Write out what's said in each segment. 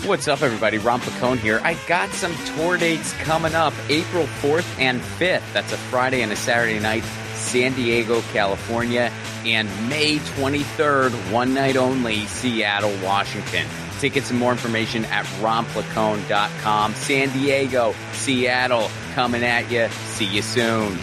What's up, everybody? Ron Pacone here. I got some tour dates coming up. April 4th and 5th. That's a Friday and a Saturday night. San Diego, California. And May 23rd, one night only, Seattle, Washington. Tickets and more information at ronplacone.com. San Diego, Seattle, coming at you. See you soon.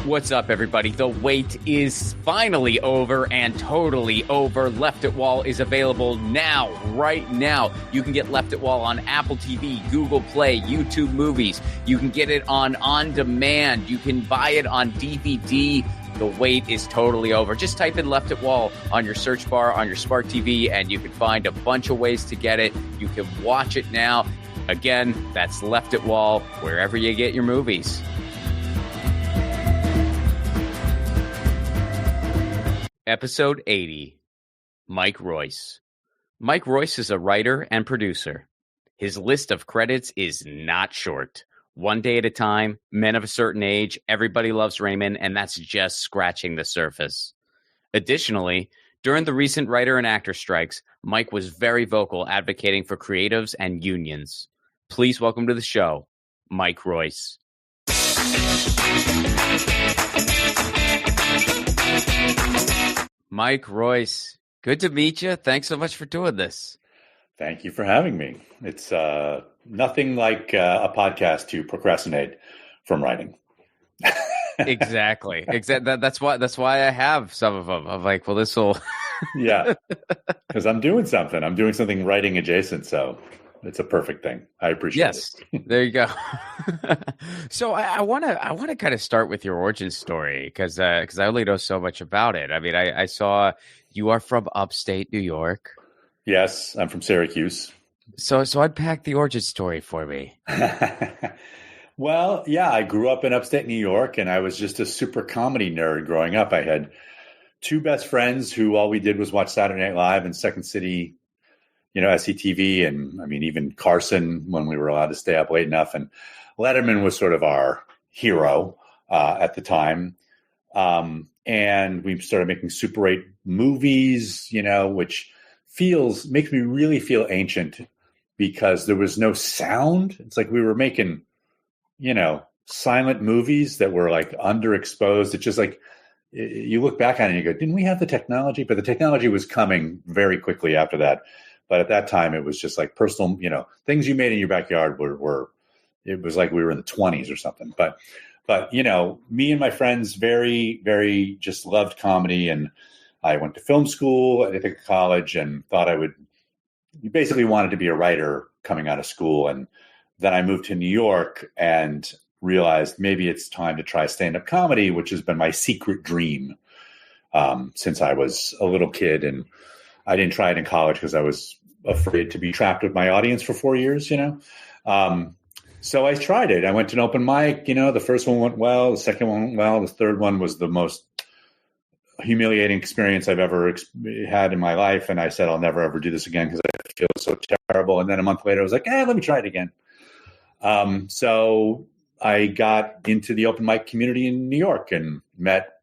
What's up, everybody? The wait is finally over and totally over. Left at Wall is available now, right now. You can get Left at Wall on Apple TV, Google Play, YouTube Movies. You can get it on demand. You can buy it on DVD. The wait is totally over. Just type in Left at Wall on your search bar on your smart TV, and you can find a bunch of ways to get it. You can watch it now. Again, that's Left at Wall, wherever you get your movies. Episode 80, Mike Royce. Mike Royce is a writer and producer. His list of credits is not short. One Day at a Time, Men of a Certain Age, Everybody Loves Raymond, and that's just scratching the surface. Additionally, during the recent writer and actor strikes, Mike was very vocal advocating for creatives and unions. Please welcome to the show, Mike Royce. Mike Royce, good to meet you. Thanks so much for doing this. Thank you for having me. It's nothing like a podcast to procrastinate from writing. Exactly. That's why I have some of them. I'm like, well, this will. Yeah, because I'm doing something. I'm doing something writing adjacent, so it's a perfect thing. I appreciate it. Yes, there you go. So I want to kind of start with your origin story because I only know so much about it. I mean, I saw you are from upstate New York. Yes, I'm from Syracuse. So unpack the origin story for me. Well, yeah, I grew up in upstate New York, and I was just a super comedy nerd growing up. I had two best friends who all we did was watch Saturday Night Live and Second City, SCTV, and I mean, even Carson when we were allowed to stay up late enough. And Letterman was sort of our hero at the time. And we started making Super 8 movies, which makes me really feel ancient because there was no sound. It's like we were making, silent movies that were like underexposed. It's just like, you look back on it and you go, didn't we have the technology? But the technology was coming very quickly after that. But at that time, it was just like personal, things you made in your backyard were it was like we were in the 20s or something. But me and my friends very, very just loved comedy. And I went to film school at Ithaca College and thought you basically wanted to be a writer coming out of school. And then I moved to New York and realized maybe it's time to try stand-up comedy, which has been my secret dream since I was a little kid. And I didn't try it in college because I was afraid to be trapped with my audience for 4 years, So I tried it. I went to an open mic, the first one went well, the second one went well, the third one was the most humiliating experience I've ever had in my life. And I said, I'll never, ever do this again because I feel so terrible. And then a month later, I was like, let me try it again. So I got into the open mic community in New York and met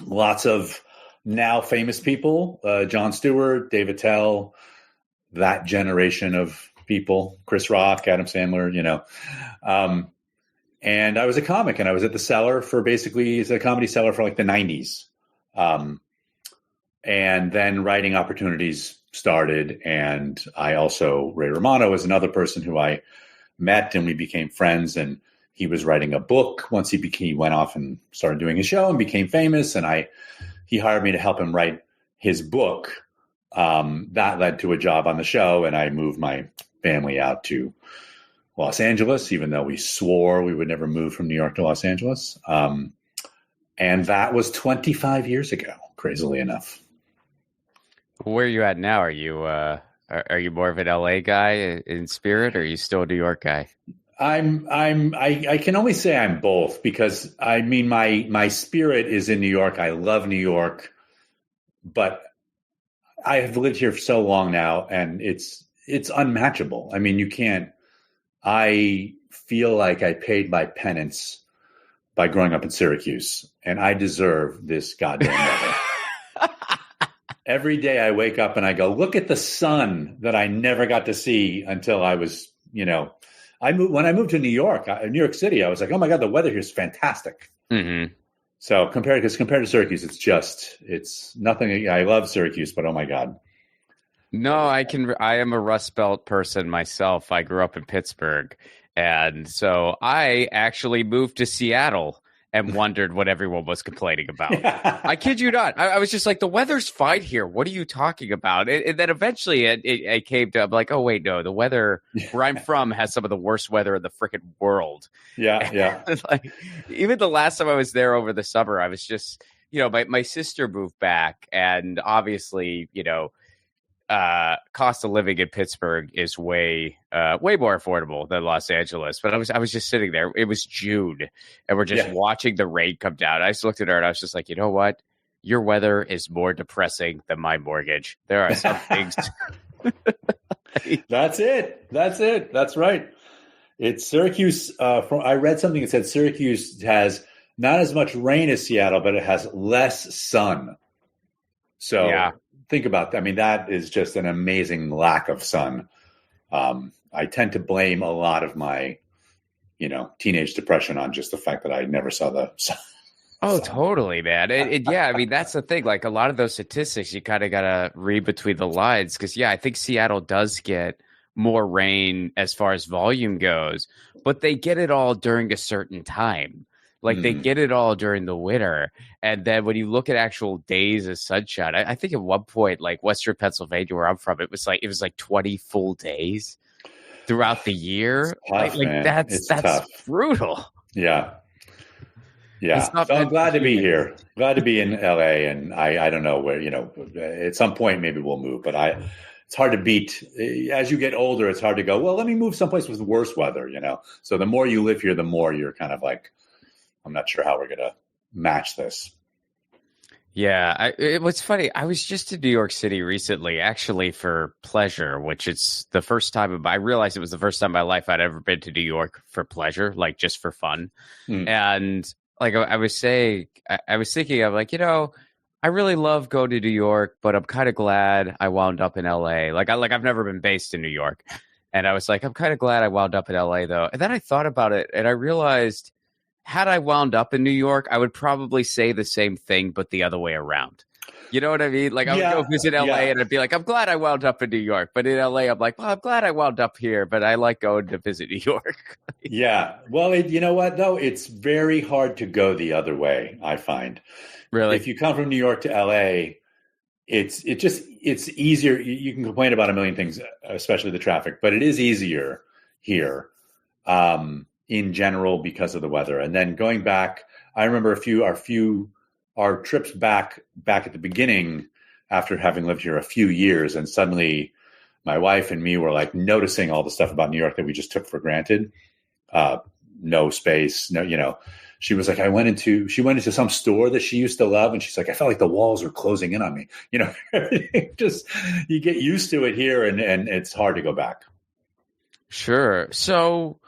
lots of now famous people, Jon Stewart, Dave Attell, that generation of people, Chris Rock, Adam Sandler, and I was a comic and I was at the Cellar as a comedy cellar for like the 90s. And then writing opportunities started. And Ray Romano was another person who I met and we became friends, and he was writing a book once he went off and started doing his show and became famous. And he hired me to help him write his book. That led to a job on the show, and I moved my family out to Los Angeles, even though we swore we would never move from New York to Los Angeles. And that was 25 years ago, crazily enough. Where are you at now? Are you more of an LA guy in spirit, or are you still a New York guy? I can only say I'm both, because I mean, my spirit is in New York. I love New York, but I have lived here for so long now, and it's unmatchable. I mean, I feel like I paid my penance by growing up in Syracuse, and I deserve this goddamn weather. Every day I wake up and I go, look at the sun that I never got to see until I was, when I moved to New York City, I was like, oh my God, the weather here is fantastic. Mm-hmm. So compared to Syracuse, it's nothing. I love Syracuse, but oh my God. No, I am a Rust Belt person myself. I grew up in Pittsburgh. And so I actually moved to Seattle and wondered what everyone was complaining about. Yeah. I kid you not. I was just like, the weather's fine here. What are you talking about? And then eventually it came to, I'm like, oh, wait, no, the weather where I'm from has some of the worst weather in the freaking world. Yeah. Like, even the last time I was there over the summer, I was just, my sister moved back. And obviously, cost of living in Pittsburgh is way more affordable than Los Angeles. But I was just sitting there. It was June, and we're just watching the rain come down. I just looked at her and I was just like, you know what? Your weather is more depressing than my mortgage. There are some things. That's it. That's right. It's Syracuse. I read something that said Syracuse has not as much rain as Seattle, but it has less sun. So yeah. Think about that. I mean, that is just an amazing lack of sun. I tend to blame a lot of my, teenage depression on just the fact that I never saw the sun. Oh, totally, man. I mean, that's the thing. Like a lot of those statistics, you kind of got to read between the lines because, I think Seattle does get more rain as far as volume goes, but they get it all during a certain time. Like they get it all during the winter. And then when you look at actual days of sunshine, I think at one point, like Western Pennsylvania, where I'm from, it was like 20 full days throughout the year. Tough, that's tough. Brutal. Yeah. So I'm glad to be here. Glad to be in LA. And I don't know where, at some point maybe we'll move, but it's hard to beat. As you get older, it's hard to go, well, let me move someplace with worse weather, So the more you live here, the more you're kind of like, I'm not sure how we're going to match this. Yeah. What's funny, I was just in New York City recently, actually for pleasure, which it's the first time I realized it was the first time in my life I'd ever been to New York for pleasure, like just for fun. And like I was saying, I was thinking of like, I really love going to New York, but I'm kind of glad I wound up in LA. I've never been based in New York. And I was like, I'm kind of glad I wound up in LA though. And then I thought about it and I realized had I wound up in New York, I would probably say the same thing, but the other way around. You know what I mean? Like I would go visit LA and I'd be like, I'm glad I wound up in New York. But in LA, I'm like, well, I'm glad I wound up here, but I like going to visit New York. Yeah. Well, you know what, though? It's very hard to go the other way, I find. Really? If you come from New York to LA, it's easier. You can complain about a million things, especially the traffic, but it is easier here. In general because of the weather. And then going back, I remember our trips back at the beginning after having lived here a few years, and suddenly my wife and me were like noticing all the stuff about New York that we just took for granted. No space, she was like, she went into some store that she used to love. And she's like, I felt like the walls were closing in on me. Just, you get used to it here and it's hard to go back. Sure. So,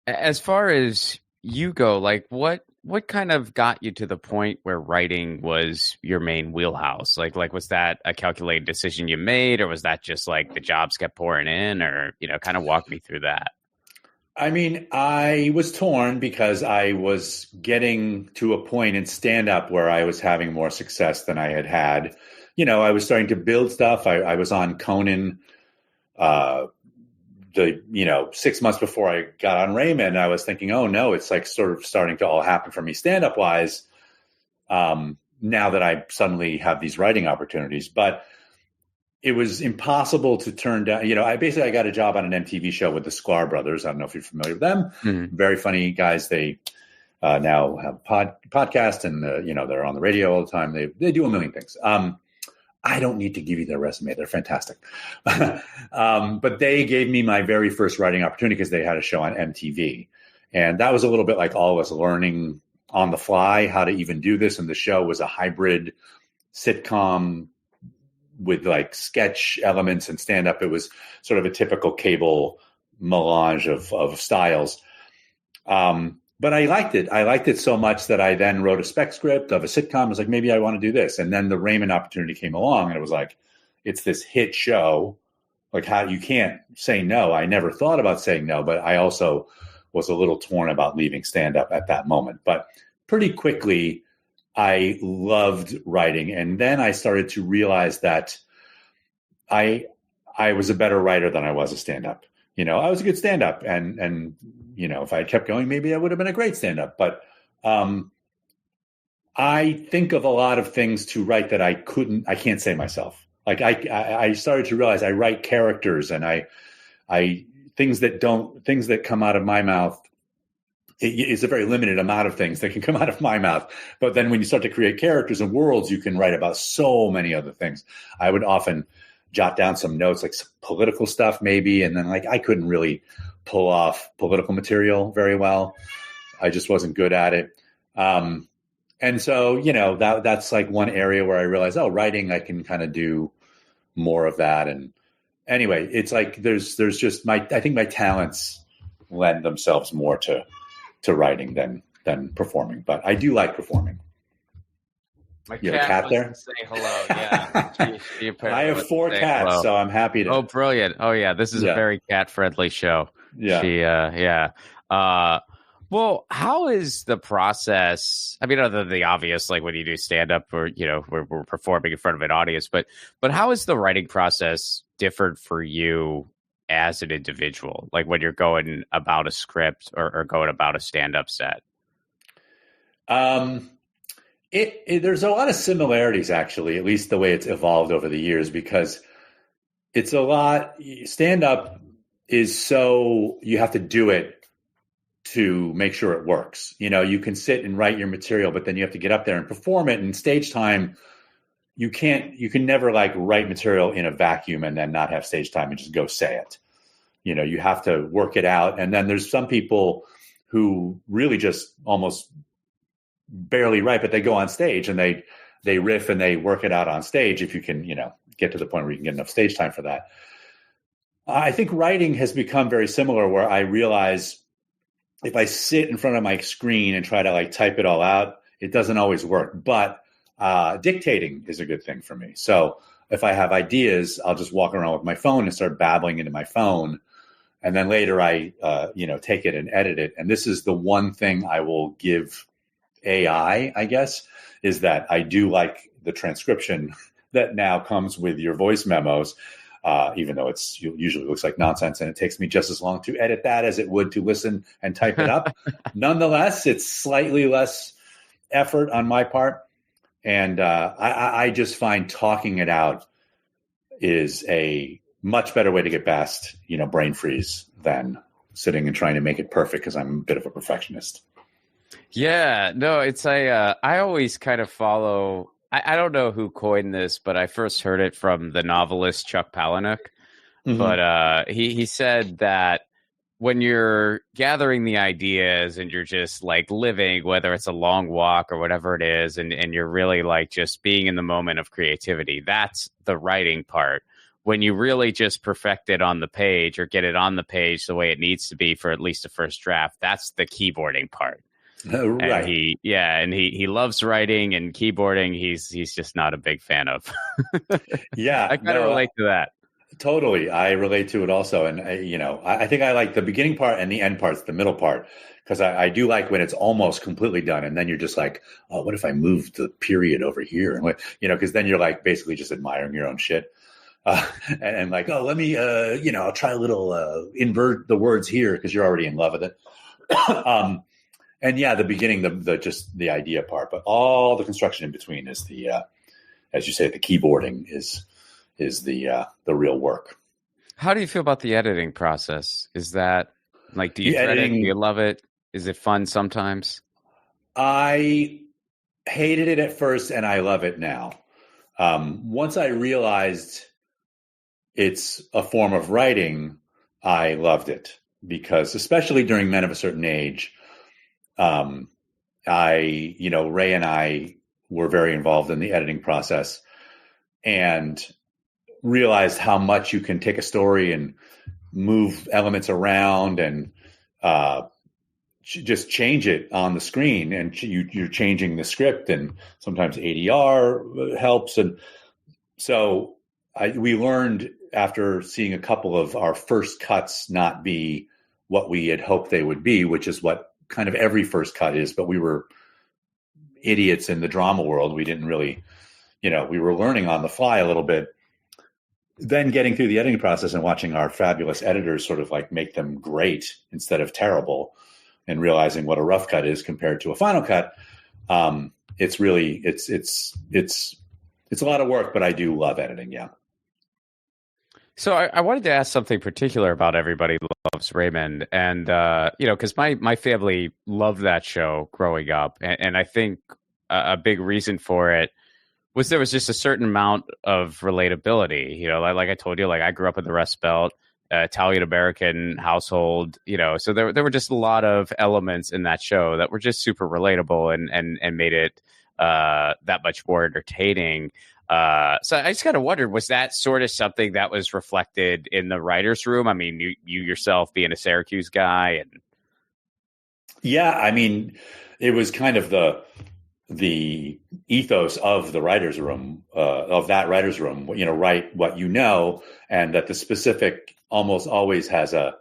as far as you go, like what kind of got you to the point where writing was your main wheelhouse? Like was that a calculated decision you made, or was that just like the jobs kept pouring in, or kind of walk me through that? I mean, I was torn because I was getting to a point in stand-up where I was having more success than I had. I was starting to build stuff. I was on Conan. 6 months before I got on Raymond, I was thinking, oh no, it's like sort of starting to all happen for me stand-up wise. Now that I suddenly have these writing opportunities, but it was impossible to turn down. I got a job on an MTV show with the Sklar brothers. I don't know if you're familiar with them. Mm-hmm. Very funny guys. They now have podcast and they're on the radio all the time. They do a million things. I don't need to give you their resume. They're fantastic. But they gave me my very first writing opportunity because they had a show on MTV. And that was a little bit like all of us learning on the fly how to even do this. And the show was a hybrid sitcom with like sketch elements and stand-up. It was sort of a typical cable melange of styles. but I liked it. I liked it so much that I then wrote a spec script of a sitcom. I was like, maybe I want to do this. And then the Raymond opportunity came along, and it was like, it's this hit show. Like, how you can't say no. I never thought about saying no, but I also was a little torn about leaving stand up at that moment. But pretty quickly, I loved writing. And then I started to realize that I was a better writer than I was a stand up. I was a good stand up, and if I had kept going, maybe I would have been a great stand up. But I think of a lot of things to write that I can't say myself. Like I started to realize I write characters, and I things that come out of my mouth. It's a very limited amount of things that can come out of my mouth. But then when you start to create characters and worlds, you can write about so many other things. I would often jot down some notes, like some political stuff maybe. And then I couldn't really pull off political material very well. I just wasn't good at it. And so, that's like one area where I realized, writing, I can kind of do more of that. And anyway, it's like, there's just I think my talents lend themselves more to writing than performing, but I do like performing. My you have a cat there? Say hello. Yeah. She I have 4 cats, hello. So I'm happy to. Oh, brilliant. Oh yeah. This is a very cat friendly show. Yeah. Well, how is the process? I mean, other than the obvious, like when you do stand up or, we're performing in front of an audience, but how is the writing process different for you as an individual? Like when you're going about a script or going about a stand up set? There's a lot of similarities, actually, at least the way it's evolved over the years, because it's a lot. Stand up is so you have to do it to make sure it works. You can sit and write your material, but then you have to get up there and perform it. And stage time, you can never write material in a vacuum and then not have stage time and just go say it. You have to work it out. And then there's some people who really just almost barely write, but they go on stage and they riff and they work it out on stage. If you can, get to the point where you can get enough stage time for that. I think writing has become very similar, where I realize if I sit in front of my screen and try to type it all out, it doesn't always work. But dictating is a good thing for me. So if I have ideas, I'll just walk around with my phone and start babbling into my phone. And then later I, take it and edit it. And this is the one thing I will give AI, I guess, is that I do like the transcription that now comes with your voice memos. Even though it usually looks like nonsense, and it takes me just as long to edit that as it would to listen and type it up. Nonetheless, it's slightly less effort on my part. And I just find talking it out is a much better way to get past, brain freeze than sitting and trying to make it perfect, because I'm a bit of a perfectionist. Yeah, no, I always kind of follow. I don't know who coined this, but I first heard it from the novelist Chuck Palahniuk. Mm-hmm. But he said that when you're gathering the ideas and you're just living, whether it's a long walk or whatever it is, and you're really just being in the moment of creativity, that's the writing part. When you really just perfect it on the page or get it on the page the way it needs to be for at least a first draft, that's the keyboarding part. Right. And he loves writing and keyboarding. He's just not a big fan of. Yeah, I kind of relate to that. Totally, I relate to it also, and I think I like the beginning part and the end parts, the middle part, because I do like when it's almost completely done, and then you're just like, oh, what if I moved the period over here? And because then you're basically just admiring your own shit, and oh, let me I'll try a little invert the words here because you're already in love with it. And yeah, the beginning, the just the idea part, but all the construction in between is the, as you say, the keyboarding is the real work. How do you feel about the editing process? Is that do you dread it? Do you love it? Is it fun sometimes? I hated it at first, and I love it now. Once I realized it's a form of writing, I loved it, because especially during Men of a Certain Age, Ray and I were very involved in the editing process and realized how much you can take a story and move elements around and just change it on the screen, and you're changing the script, and sometimes ADR helps. And so we learned after seeing a couple of our first cuts not be what we had hoped they would be, which is what kind of every first cut is, but we were idiots in the drama world. We didn't really, we were learning on the fly a little bit. Then getting through the editing process and watching our fabulous editors sort of like make them great instead of terrible, and realizing what a rough cut is compared to a final cut. It's really, it's a lot of work, but I do love editing. Yeah. So I wanted to ask something particular about Everybody Loves Raymond. And, because my family loved that show growing up. And I think a big reason for it was there was just a certain amount of relatability. Like I told you, like I grew up in the Rust Belt, Italian-American household, so there were just a lot of elements in that show that were just super relatable and made it that much more entertaining. So I just kind of wondered, was that sort of something that was reflected in the writer's room? I mean, you yourself being a Syracuse guy. Yeah, I mean, it was kind of the ethos of the writer's room, of that writer's room, write what and that the specific almost always has a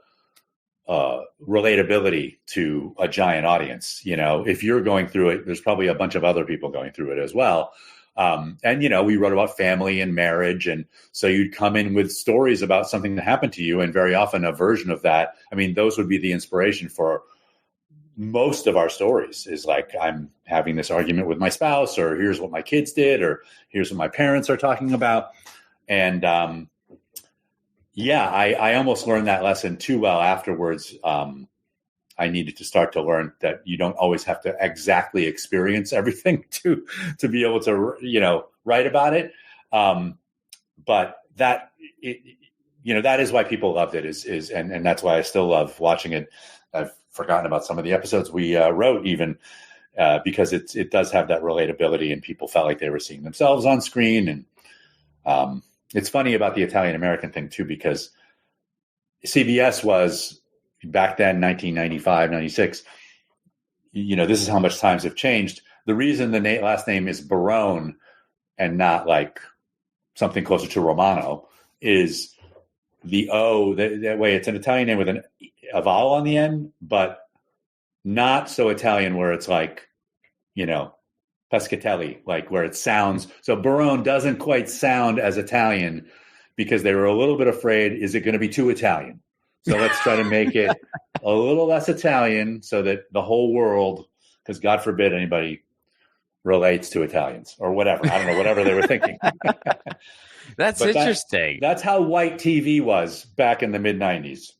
relatability to a giant audience. If you're going through it, there's probably a bunch of other people going through it as well. And we wrote about family and marriage. And so you'd come in with stories about something that happened to you. And very often a version of that, I mean, those would be the inspiration for most of our stories, is like, I'm having this argument with my spouse, or here's what my kids did, or here's what my parents are talking about. And, I almost learned that lesson too well afterwards. I needed to start to learn that you don't always have to exactly experience everything to be able to, write about it. But that, that is why people loved it and that's why I still love watching it. I've forgotten about some of the episodes we wrote even because it does have that relatability, and people felt like they were seeing themselves on screen. And it's funny about the Italian-American thing too, because CBS was, back then, 1995, 96, this is how much times have changed. The reason the last name is Barone and not like something closer to Romano is the O, that way it's an Italian name with a vowel on the end, but not so Italian where it's like, Pescatelli, like where it sounds. So Barone doesn't quite sound as Italian because they were a little bit afraid, is it going to be too Italian? So let's try to make it a little less Italian so that the whole world, because God forbid anybody relates to Italians or whatever. I don't know, whatever they were thinking. That's interesting. That's how white TV was back in the mid-90s.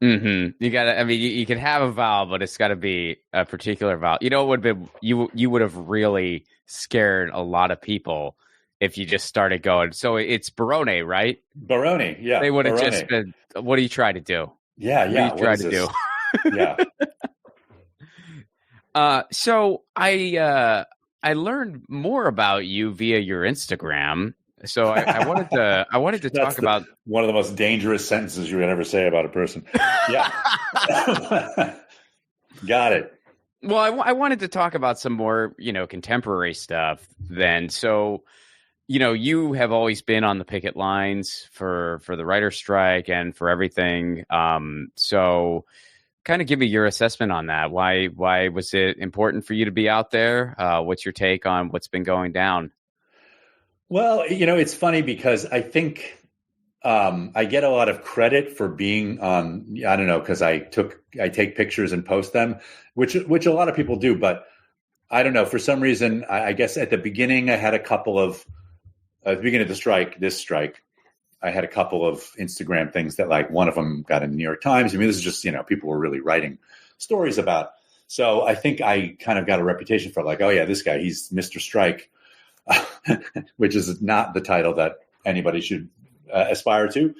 Mm-hmm. You gotta, I mean, you can have a vowel, but it's got to be a particular vowel. It would have been, you would have really scared a lot of people if you just started going. So it's Barone, right? Barone, yeah. They would have just been, what are you trying to do? Yeah. What are you trying to do? Yeah. So I learned more about you via your Instagram. So I wanted to talk about one of the most dangerous sentences you would ever say about a person. Yeah. Got it. Well, I wanted to talk about some more, contemporary stuff then. So, you have always been on the picket lines for the writer's strike and for everything. So kind of give me your assessment on that. Why was it important for you to be out there? What's your take on what's been going down? Well, it's funny because I think I get a lot of credit for being on, I don't know, because I take pictures and post them, which a lot of people do. But I don't know, for some reason, I guess at the beginning, I had a couple of, at the beginning of this strike, I had a couple of Instagram things that, like, one of them got in the New York Times. I mean, this is just, people were really writing stories about. So I think I kind of got a reputation for like, oh yeah, this guy, he's Mr. Strike. Which is not the title that anybody should aspire to.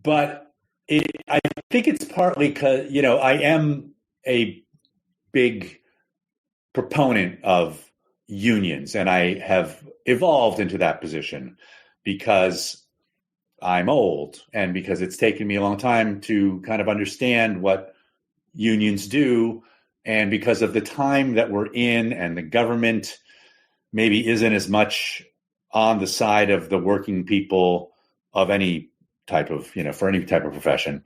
But I think it's partly because, I am a big proponent of unions, and I have evolved into that position because I'm old and because it's taken me a long time to kind of understand what unions do. And because of the time that we're in, and the government maybe isn't as much on the side of the working people of any type of, for any type of profession,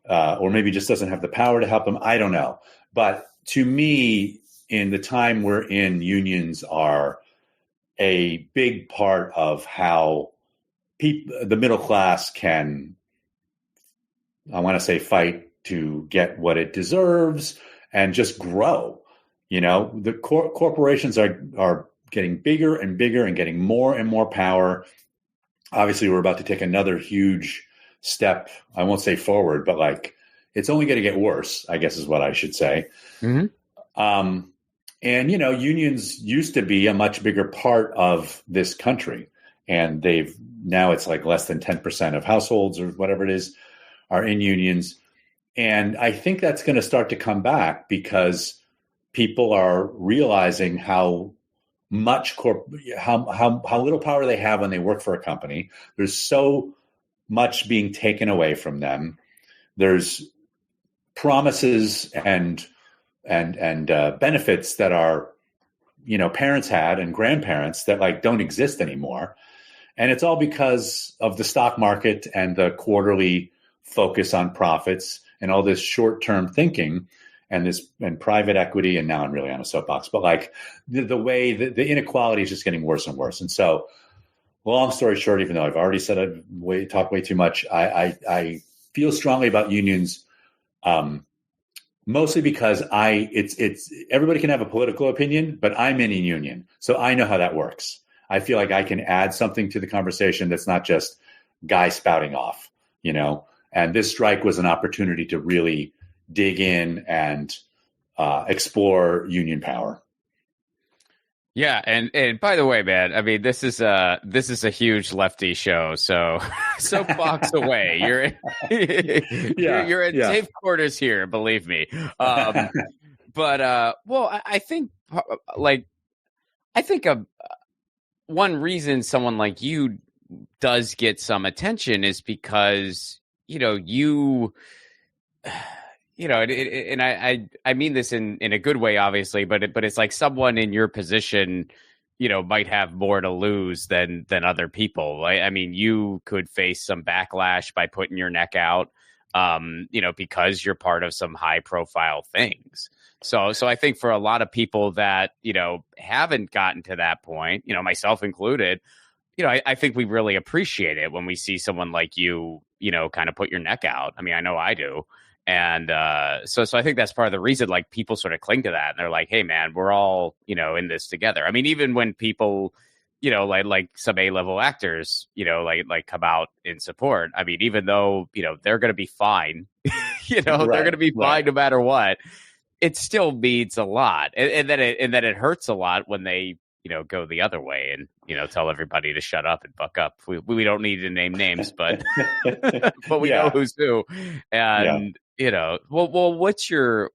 or maybe just doesn't have the power to help them. I don't know. But to me, in the time we're in, unions are a big part of how the middle class can, I want to say, fight to get what it deserves and just grow. The corporations are getting bigger and bigger and getting more and more power. Obviously, we're about to take another huge step. I won't say forward, but it's only going to get worse, I guess is what I should say. Mm-hmm. And, unions used to be a much bigger part of this country, and now it's less than 10% of households or whatever it is are in unions. And I think that's going to start to come back because people are realizing how much how little power they have when they work for a company. There's so much being taken away from them. There's promises and benefits that our parents had and grandparents that don't exist anymore. And it's all because of the stock market and the quarterly focus on profits and all this short-term thinking and private equity. And now I'm really on a soapbox, but the way the inequality is just getting worse and worse. And so, long story short, even though I've already said I've talked way too much, I feel strongly about unions, mostly because it's everybody can have a political opinion, but I'm in a union, so I know how that works. I feel like I can add something to the conversation that's not just guy spouting off, And this strike was an opportunity to really dig in and explore union power. Yeah, and by the way, man, I mean this is a huge lefty show, so box away. You're in safe quarters here, believe me. But I think one reason someone like you does get some attention is because and I mean this in a good way, obviously, but it's like someone in your position, might have more to lose than other people. I mean, you could face some backlash by putting your neck out, because you're part of some high profile things. So I think for a lot of people that, haven't gotten to that point, myself included, I think we really appreciate it when we see someone like you, kind of put your neck out. I mean, I know I do. And so I think that's part of the reason, people sort of cling to that. And they're like, hey, man, we're all, in this together. I mean, even when people, like some A-level actors, come out in support. I mean, even though, they're going to be fine, they're going to be fine no matter what. It still means a lot. And then it hurts a lot when they, go the other way and, tell everybody to shut up and buck up. We don't need to name names, but but we know who's who. And well, what's your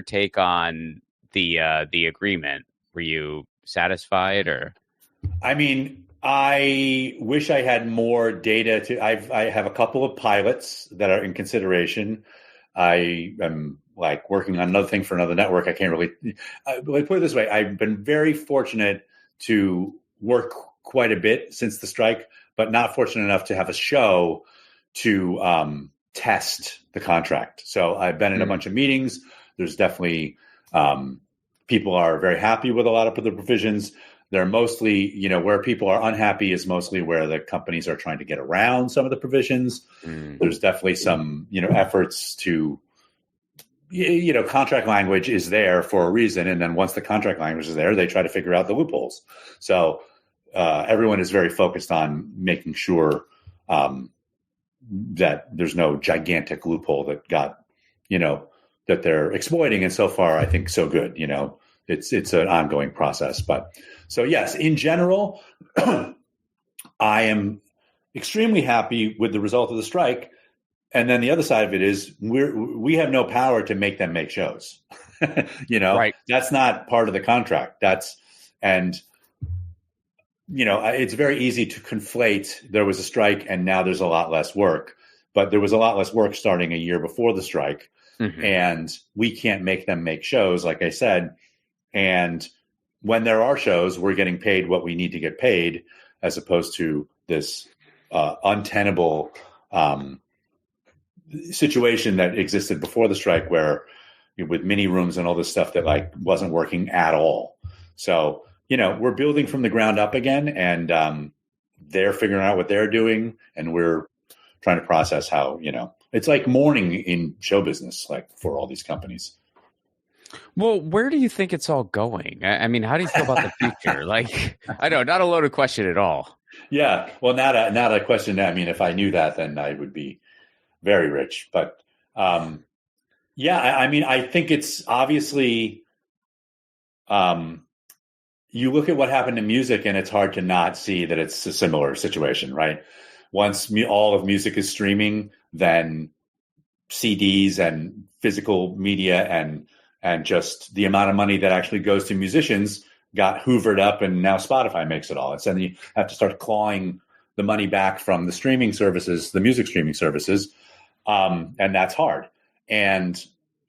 take on the agreement? Were you satisfied or? I mean, I wish I had more data I have a couple of pilots that are in consideration. I am working on another thing for another network. I can't really put it this way. I've been very fortunate to work quite a bit since the strike, but not fortunate enough to have a show to test the contract. So I've been in a bunch of meetings. There's definitely people are very happy with a lot of the provisions. They're mostly, where people are unhappy is mostly where the companies are trying to get around some of the provisions. There's definitely some, efforts to, contract language is there for a reason. And then once the contract language is there, they try to figure out the loopholes. So everyone is very focused on making sure that there's no gigantic loophole that got, that they're exploiting. And so far, I think so good, it's an ongoing process. But so, yes, in general, I am extremely happy with the result of the strike. And then the other side of it is we have no power to make them make shows. Right. That's not part of the contract. It's very easy to conflate. There was a strike and now there's a lot less work, but there was a lot less work starting a year before the strike. Mhm. and we can't make them make shows, like I said. And when there are shows, we're getting paid what we need to get paid, as opposed to this untenable situation that existed before the strike, where with mini rooms and all this stuff that like wasn't working at all. So, we're building from the ground up again, and they're figuring out what they're doing, and we're trying to process how, it's like mourning in show business, like for all these companies. Well, where do you think it's all going? I mean, how do you feel about the future? Like, I know, not a loaded question at all. Yeah. Well, not a question. I mean, if I knew that, then I would be very rich. But yeah, I mean, I think it's obviously, you look at what happened to music, and it's hard to not see that it's a similar situation, right? Once all of music is streaming, then CDs and physical media and just the amount of money that actually goes to musicians got hoovered up, and now Spotify makes it all. And so then you have to start clawing the money back from the streaming services, the music streaming services, and that's hard. And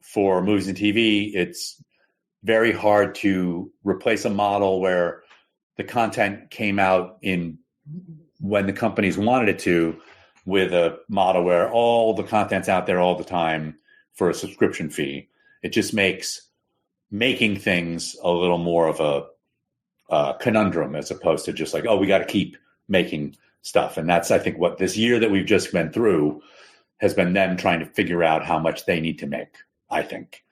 for movies and TV, it's very hard to replace a model where the content came out in when the companies wanted it to, with a model where all the content's out there all the time for a subscription fee. It just makes making things a little more of a conundrum, as opposed to just like, oh, we got to keep making stuff. And that's, I think, what this year that we've just been through has been them trying to figure out how much they need to make, I think.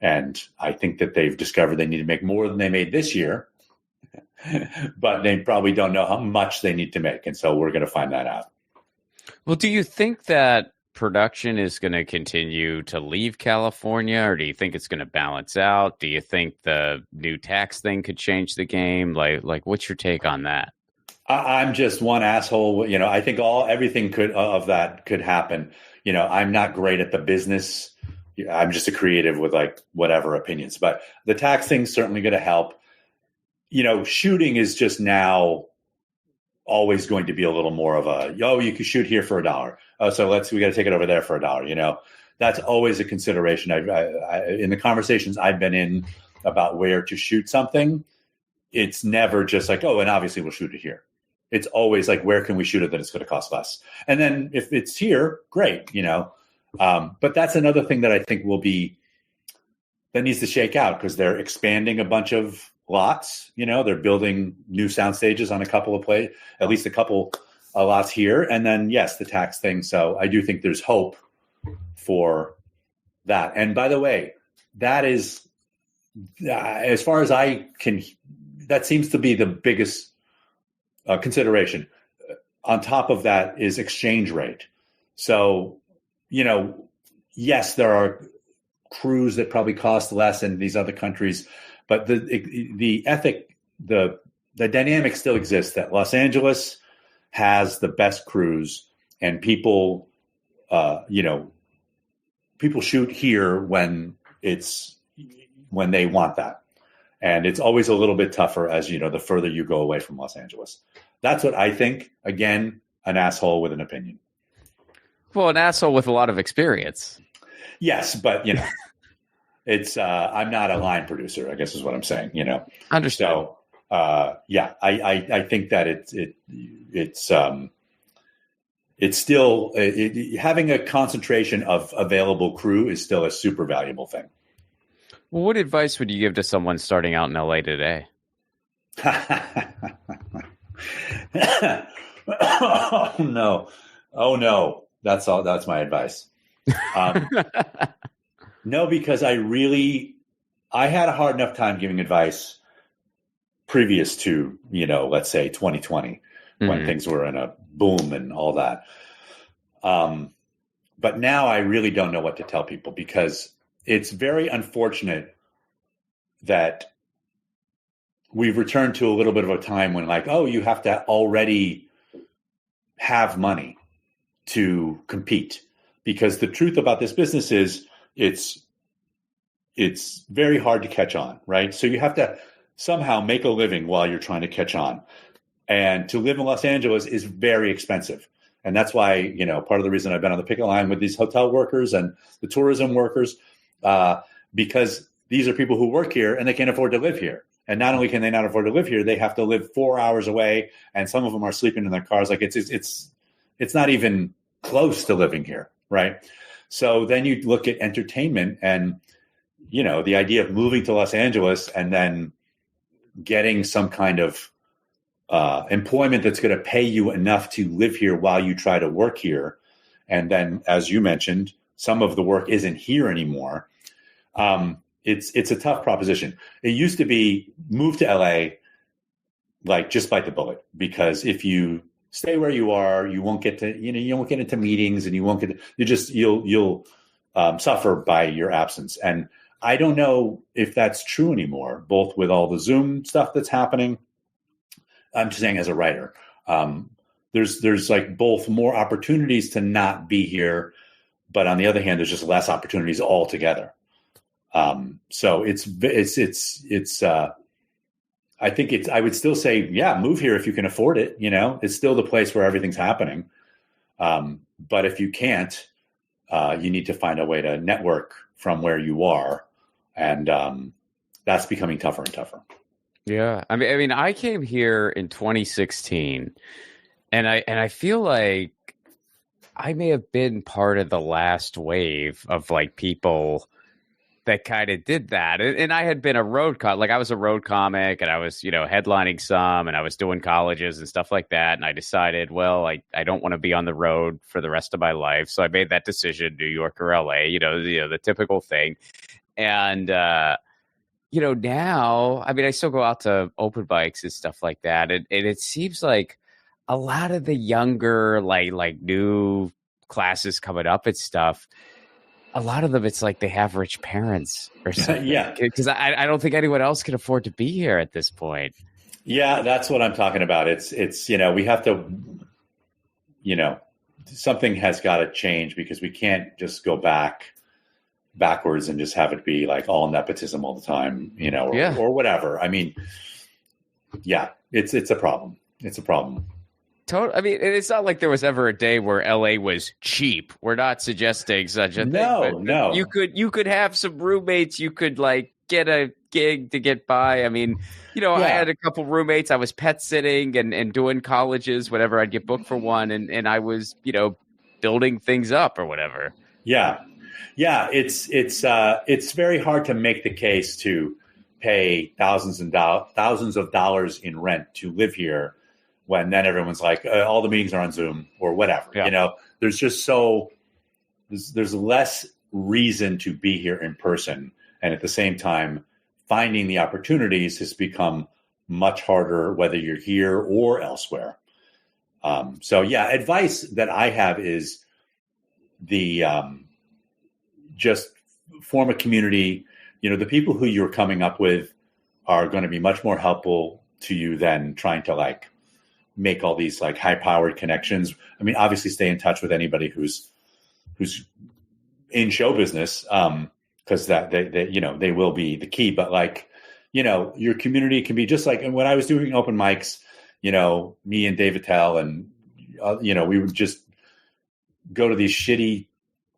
And I think that they've discovered they need to make more than they made this year, but they probably don't know how much they need to make. And so we're going to find that out. Well, do you think that production is going to continue to leave California, or do you think it's going to balance out? Do you think the new tax thing could change the game? Like, what's your take on that? I'm just one asshole. I think everything of that could happen. I'm not great at the business. I'm just a creative with like whatever opinions, but the tax thing's certainly going to help. Shooting is just now always going to be a little more of a, you can shoot here for $1. Oh, so we got to take it over there for $1. That's always a consideration. In the conversations I've been in about where to shoot something, it's never just like, oh, and obviously we'll shoot it here. It's always like, where can we shoot it that it's going to cost less? And then if it's here, great, but that's another thing that I think that needs to shake out, because they're expanding a bunch of lots. They're building new sound stages on at least a couple lots here. And then, yes, the tax thing. So I do think there's hope for that. And by the way, that is, as far as I can, that seems to be the biggest consideration. On top of that is exchange rate. So, yes, there are crews that probably cost less in these other countries, but the dynamic still exists that Los Angeles has the best crews, and people shoot here when they want that. And it's always a little bit tougher as, the further you go away from Los Angeles. That's what I think. Again, an asshole with an opinion. Well, an asshole with a lot of experience. Yes, but, it's I'm not a line producer, I guess is what I'm saying, Understood. So, I think that it's still having a concentration of available crew is still a super valuable thing. Well, what advice would you give to someone starting out in LA today? Oh no. That's all. That's my advice. No, because I had a hard enough time giving advice previous to, let's say 2020, when things were in a boom and all that. But now I really don't know what to tell people, because it's very unfortunate that we've returned to a little bit of a time when, like, oh, you have to already have money to compete. Because the truth about this business is it's very hard to catch on, right? So you have to somehow make a living while you're trying to catch on. And to live in Los Angeles is very expensive. And that's why, part of the reason I've been on the picket line with these hotel workers and the tourism workers, because these are people who work here and they can't afford to live here. And not only can they not afford to live here, they have to live 4 hours away. And some of them are sleeping in their cars. Like it's not even close to living here. Right. So then you look at entertainment and, the idea of moving to Los Angeles and then getting some kind of employment that's going to pay you enough to live here while you try to work here. And then, as you mentioned, some of the work isn't here anymore. It's a tough proposition. It used to be move to LA, like just bite the bullet, because if you stay where you are, you won't get to, you won't get into meetings and you won't get, you'll suffer by your absence. And I don't know if that's true anymore, both with all the Zoom stuff that's happening. I'm just saying as a writer, there's like both more opportunities to not be here, but on the other hand, there's just less opportunities altogether. So I think I would still say, yeah, move here if you can afford it. It's still the place where everything's happening. But if you can't, you need to find a way to network from where you are. And, that's becoming tougher and tougher. Yeah. I mean, I came here in 2016 and I feel like I may have been part of the last wave of like people that kind of did that. And I had been I was a road comic and I was, headlining some and I was doing colleges and stuff like that. And I decided, well, I don't want to be on the road for the rest of my life. So I made that decision, New York or LA, the typical thing. And, now, I mean, I still go out to open bikes and stuff like that. And it seems like a lot of the younger, like new classes coming up and stuff, a lot of them, it's like they have rich parents or something. Yeah. Because I don't think anyone else can afford to be here at this point. Yeah, that's what I'm talking about. It's we have to, something has got to change because we can't just go backwards and just have it be like all nepotism all the time, or whatever. I mean, yeah, it's a problem. It's a problem. I mean, it's not like there was ever a day where LA was cheap. We're not suggesting such a thing. No. You could have some roommates. You could like get a gig to get by. I mean, I had a couple roommates. I was pet sitting and doing colleges, whatever. I'd get booked for one, and I was, building things up or whatever. Yeah. Yeah, it's very hard to make the case to pay thousands of dollars in rent to live here when then everyone's like, all the meetings are on Zoom or whatever. Yeah. There's just there's less reason to be here in person. And at the same time, finding the opportunities has become much harder, whether you're here or elsewhere. So yeah, advice that I have is just form a community. The people who you're coming up with are going to be much more helpful to you than trying to like make all these like high powered connections. I mean, obviously stay in touch with anybody who's in show business. Cause that they will be the key, but like, your community can be just like, and when I was doing open mics, me and Dave Attell and, we would just go to these shitty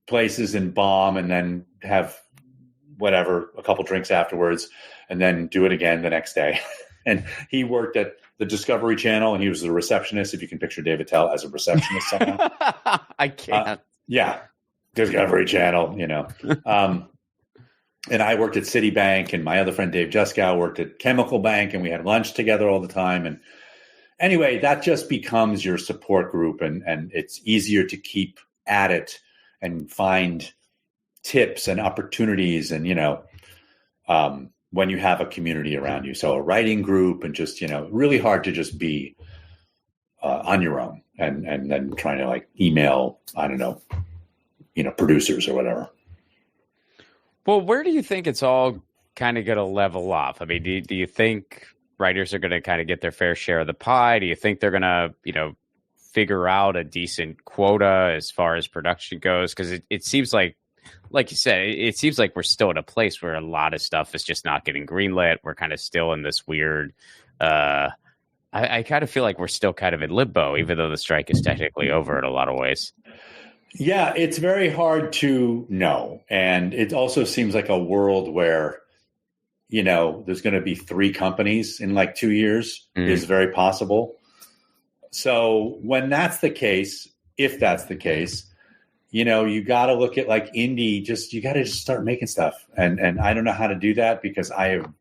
places and bomb and then have whatever, a couple drinks afterwards and then do it again the next day. And he worked at the Discovery Channel and he was the receptionist. If you can picture Dave Attell as a receptionist somehow. I can't. Yeah. Discovery Channel, and I worked at Citibank and my other friend, Dave Juskow, worked at Chemical Bank and we had lunch together all the time. And anyway, that just becomes your support group and it's easier to keep at it and find tips and opportunities and, when you have a community around you. So a writing group and just, really hard to just be on your own and then trying to like email, I don't know, producers or whatever. Well, where do you think it's all kind of going to level off? I mean, do you think writers are going to kind of get their fair share of the pie? Do you think they're going to, figure out a decent quota as far as production goes? Because it seems like you said, it seems like we're still at a place where a lot of stuff is just not getting greenlit. We're kind of still in this weird, I I kind of feel like we're still kind of in limbo, even though the strike is technically over in a lot of ways. Yeah, it's very hard to know. And it also seems like a world where, there's going to be 3 companies in like 2 years is very possible. So when that's the case, if that's the case, you got to look at like indie, you got to just start making stuff. And I don't know how to do that because I have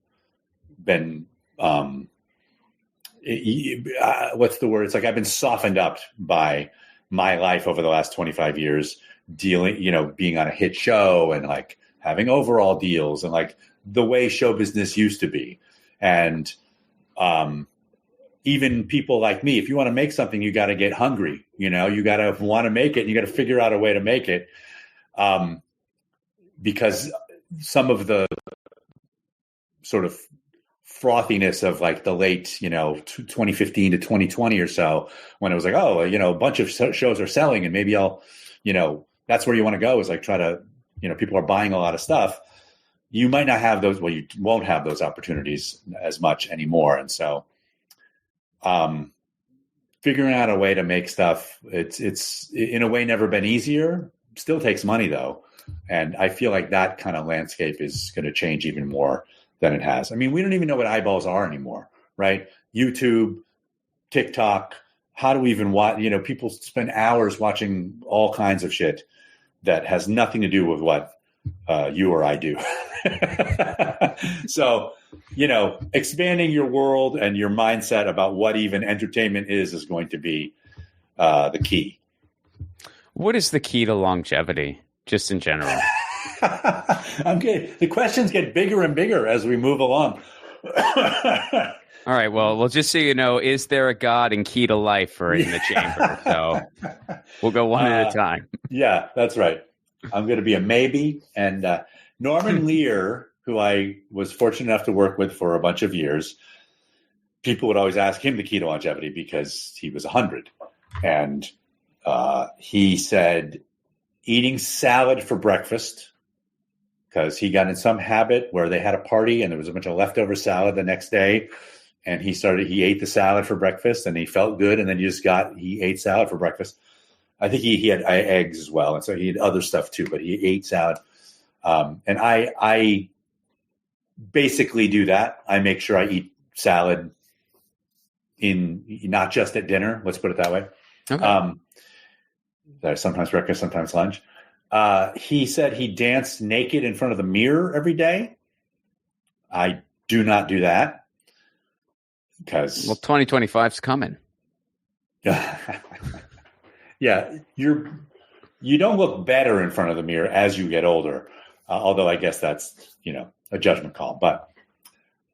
been, what's the word? It's like I've been softened up by my life over the last 25 years dealing, being on a hit show and like having overall deals and like the way show business used to be. And even people like me, if you want to make something, you got to get hungry, you got to want to make it and you got to figure out a way to make it. Because some of the sort of frothiness of like the late, 2015 to 2020 or so, when it was like, a bunch of shows are selling and maybe I'll, that's where you want to go is like try to, people are buying a lot of stuff. You might not have those. Well, you won't have those opportunities as much anymore. And so, figuring out a way to make stuff, it's in a way never been easier. Still takes money though. And I feel like that kind of landscape is going to change even more than it has. I mean, we don't even know what eyeballs are anymore, right? YouTube, TikTok, how do we even watch? People spend hours watching all kinds of shit that has nothing to do with what you or I do. So, expanding your world and your mindset about what even entertainment is going to be the key. What is the key to longevity, just in general? I'm kidding. The questions get bigger and bigger as we move along. All right. Well, just so you know, is there a God and key to life are in the chamber? So we'll go one at a time. Yeah, that's right. I'm going to be a maybe. And Norman Lear, who I was fortunate enough to work with for a bunch of years, people would always ask him the key to longevity because he was 100. And he said eating salad for breakfast, because he got in some habit where they had a party and there was a bunch of leftover salad the next day. And he ate the salad for breakfast and he felt good. And then he ate salad for breakfast. I think he had eggs as well. And so he had other stuff too, but he ate salad. And I basically do that. I make sure I eat salad not just at dinner. Let's put it that way. Okay. Sometimes breakfast, sometimes lunch. He said he danced naked in front of the mirror every day. I do not do that because 2025 is coming. Yeah, you don't look better in front of the mirror as you get older. Although I guess that's a judgment call. But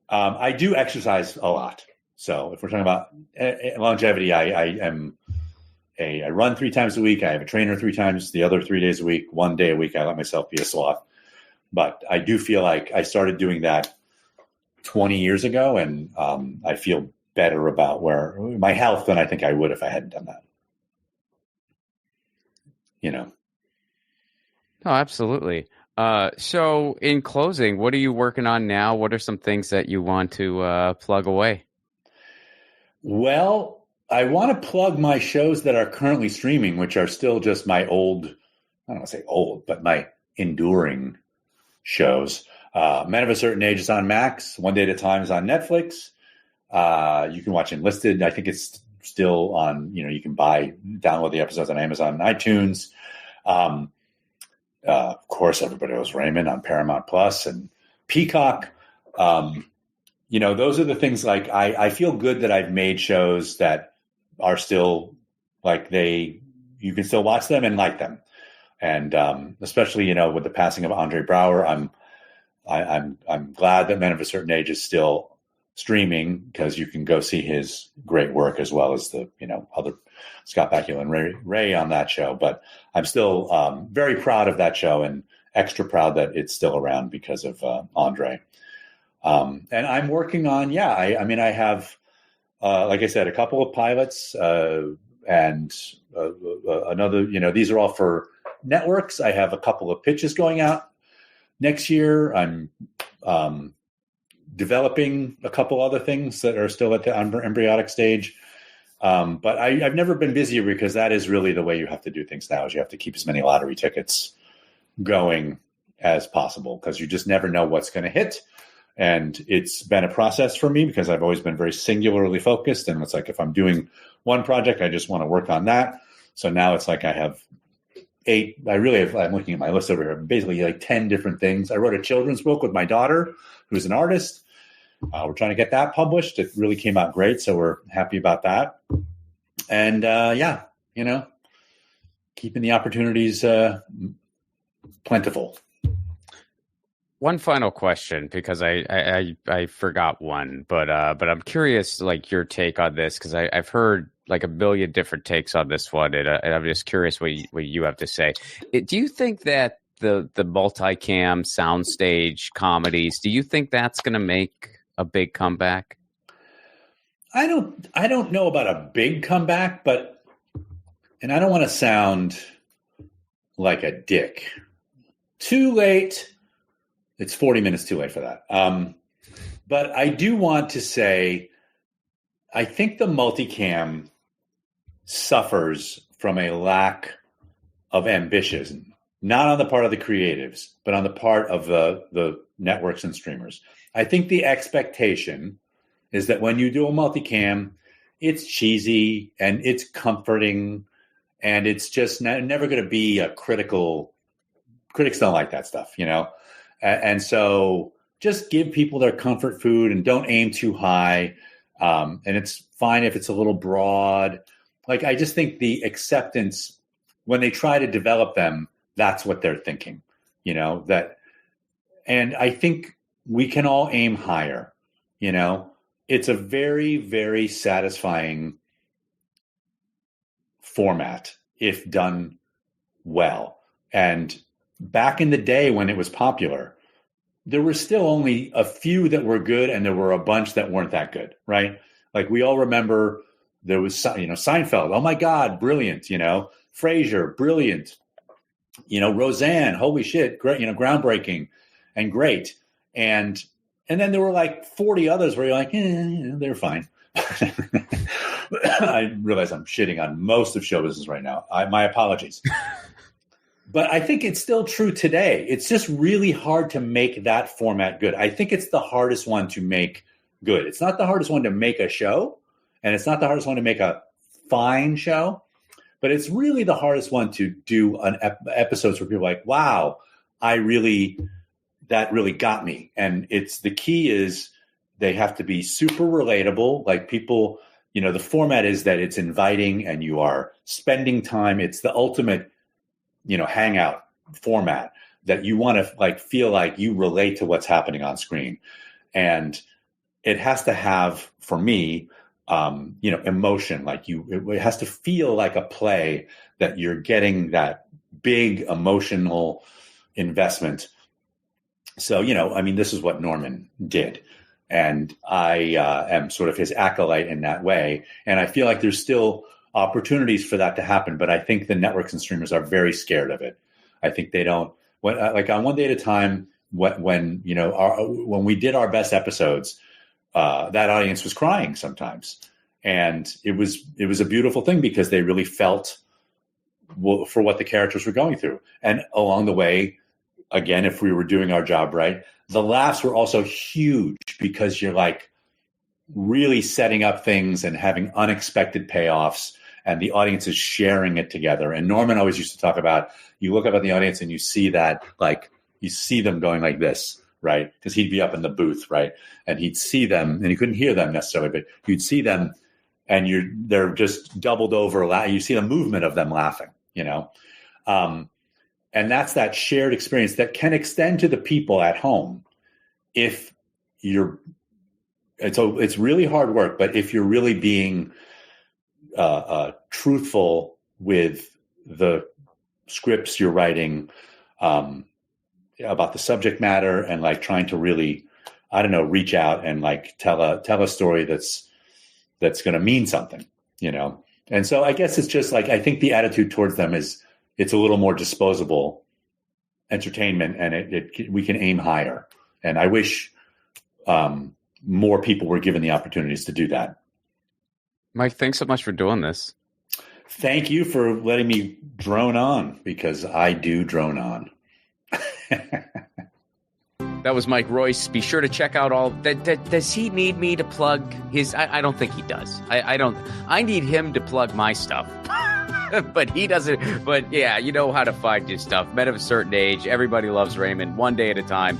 I do exercise a lot. So if we're talking about longevity, I run 3 times a week. I have a trainer 3 times. The other 3 days a week, 1 day a week, I let myself be a sloth. But I do feel like I started doing that 20 years ago, and I feel better about where my health than I think I would if I hadn't done that. Oh, absolutely. So in closing, what are you working on now? What are some things that you want to plug away? Well, I want to plug my shows that are currently streaming, which are still just my old, I don't want to say old, but my enduring shows. Men of a Certain Age is on Max. One Day at a Time is on Netflix. You can watch Enlisted. I think it's still on, you can download the episodes on Amazon and iTunes. Of course, everybody knows Raymond on Paramount Plus and Peacock. Those are the things like I feel good that I've made shows that are still like you can still watch them and like them. And especially, with the passing of Andre Braugher, I'm glad that Men of a Certain Age is still streaming because you can go see his great work as well as the, other Scott Bakula and Ray on that show. But I'm still very proud of that show and extra proud that it's still around because of Andre. And I'm working on, I have, like I said, a couple of pilots and another, these are all for networks. I have a couple of pitches going out next year. I'm developing a couple other things that are still at the embryonic stage. But I've never been busier because that is really the way you have to do things now, is you have to keep as many lottery tickets going as possible because you just never know what's going to hit. And it's been a process for me because I've always been very singularly focused. And it's like, if I'm doing one project, I just want to work on that. So now it's like I have 8, I'm looking at my list over here, basically like 10 different things. I wrote a children's book with my daughter, who's an artist. We're trying to get that published. It really came out great. So we're happy about that. And keeping the opportunities plentiful. One final question, because I forgot one, but I'm curious, like, your take on this, because I've heard like a billion different takes on this one, and I'm just curious what you have to say. Do you think that the multicam soundstage comedies, do you think that's going to make a big comeback? I don't know about a big comeback, and I don't want to sound like a dick. Too late. It's 40 minutes too late for that. But I do want to say, I think the multicam suffers from a lack of ambition, not on the part of the creatives, but on the part of the networks and streamers. I think the expectation is that when you do a multicam, it's cheesy and it's comforting, and it's just never going to be a critical. Critics don't like that stuff, And so just give people their comfort food and don't aim too high. And it's fine if it's a little broad. Like, I just think the acceptance, when they try to develop them, that's what they're thinking, and I think we can all aim higher, It's a very, very satisfying format if done well. And back in the day when it was popular, there were still only a few that were good, and there were a bunch that weren't that good, right? Like, we all remember there was, Seinfeld, oh my God, brilliant, Frasier, brilliant, Roseanne, holy shit, great, groundbreaking and great. And then there were like 40 others where you're like, they're fine. I realize I'm shitting on most of show business right now. My apologies. But I think it's still true today. It's just really hard to make that format good. I think it's the hardest one to make good. It's not the hardest one to make a show, and it's not the hardest one to make a fine show, but it's really the hardest one to do episodes where people are like, wow, that really got me. And the key is they have to be super relatable. Like, people, the format is that it's inviting and you are spending time. It's the ultimate, hangout format that you want to feel like you relate to what's happening on screen. And it has to have, for me, emotion. Like, it has to feel like a play, that you're getting that big emotional investment. So, this is what Norman did. And I am sort of his acolyte in that way. And I feel like there's still opportunities for that to happen. But I think the networks and streamers are very scared of it. I think they don't, on One Day at a Time, when we did our best episodes, that audience was crying sometimes. And it was a beautiful thing because they really felt for what the characters were going through. And along the way, again, if we were doing our job right, the laughs were also huge because you're like really setting up things and having unexpected payoffs, and the audience is sharing it together. And Norman always used to talk about, you look up at the audience and you see that, you see them going like this, right? Because he'd be up in the booth, right? And he'd see them, and you couldn't hear them necessarily, but you'd see them, and they're just doubled over. You see the movement of them laughing, and that's that shared experience that can extend to the people at home. If it's really hard work, but if you're really being truthful with the scripts you're writing, about the subject matter, and trying to really, reach out and tell a story that's going to mean something, And so I guess it's just I think the attitude towards them is, it's a little more disposable entertainment, and we can aim higher. And I wish more people were given the opportunities to do that. Mike, thanks so much for doing this. Thank you for letting me drone on, because I do drone on. That was Mike Royce. Be sure to check out all that. Does he need me to plug his? I don't think he does. I don't. I need him to plug my stuff, but he doesn't. But yeah, you know how to find your stuff. Men of a Certain Age. Everybody Loves Raymond. One day at a time.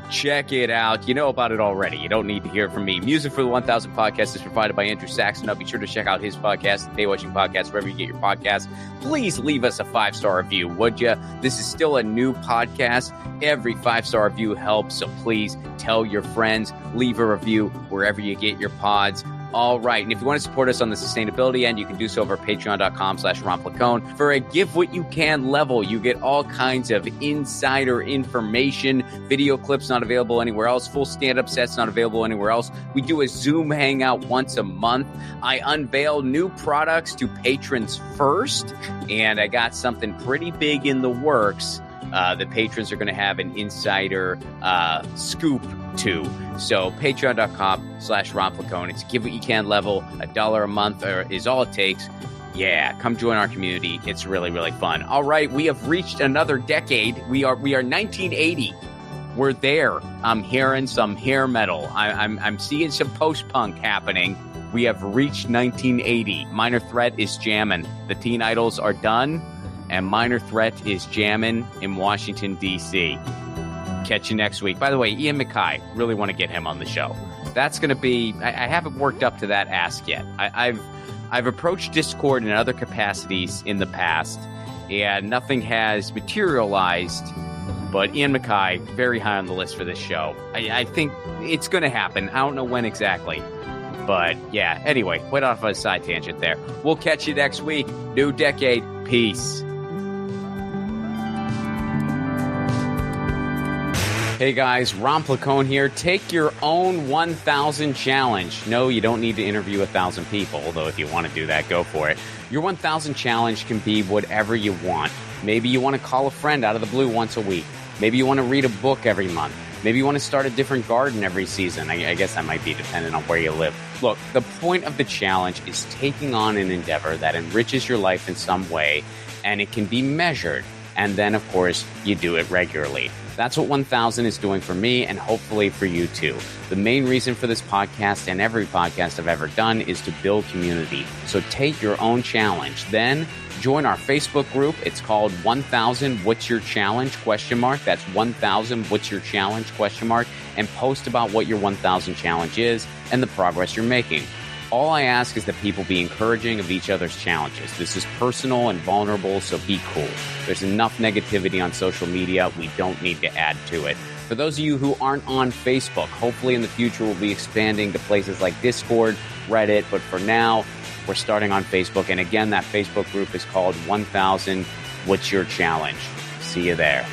Check it out. You know about it already. You don't need to hear from me. Music for the 1000 Podcast is provided by Andrew Saxon. Be sure to check out his podcast, the Baywatching Podcast, wherever you get your podcasts. Please leave us a 5-star review, would you? This is still a new podcast. Every 5-star review helps, so please tell your friends. Leave a review wherever you get your pods. All right. And if you want to support us on the sustainability end, you can do so over patreon.com/romplacone. For a give what you can level, you get all kinds of insider information, video clips not available anywhere else, full stand-up sets not available anywhere else. We do a Zoom hangout once a month. I unveil new products to patrons first, and I got something pretty big in the works. The patrons are going to have an insider scoop too. So patreon.com/romplacone. It's give what you can level. $1 a month is all it takes. Yeah, come join our community. It's really, really fun. All right, we have reached another decade. We are 1980. We're there. I'm hearing some hair metal. I'm seeing some post-punk happening. We have reached 1980. Minor Threat is jamming. The Teen Idols are done. And Minor Threat is jamming in Washington, D.C. Catch you next week. By the way, Ian MacKay, really want to get him on the show. That's going to be, I haven't worked up to that ask yet. I've approached Discord in other capacities in the past, and nothing has materialized. But Ian MacKay, very high on the list for this show. I think it's going to happen. I don't know when exactly. But yeah, anyway, went off on a side tangent there. We'll catch you next week. New decade. Peace. Hey guys, Ron Placone here. Take your own 1,000 challenge. No, you don't need to interview 1,000 people, although if you want to do that, go for it. Your 1,000 challenge can be whatever you want. Maybe you want to call a friend out of the blue once a week. Maybe you want to read a book every month. Maybe you want to start a different garden every season. I guess that might be dependent on where you live. Look, the point of the challenge is taking on an endeavor that enriches your life in some way, and it can be measured. And then, of course, you do it regularly. That's what 1,000 is doing for me, and hopefully for you too. The main reason for this podcast and every podcast I've ever done is to build community. So take your own challenge. Then join our Facebook group. It's called 1,000 What's Your Challenge? ? That's 1,000 What's Your Challenge ? And post about what your 1,000 challenge is and the progress you're making. All I ask is that people be encouraging of each other's challenges. This is personal and vulnerable, so be cool. There's enough negativity on social media. We don't need to add to it. For those of you who aren't on Facebook, hopefully in the future we'll be expanding to places like Discord, Reddit, but for now, we're starting on Facebook. And again, that Facebook group is called 1,000 What's Your Challenge? See you there.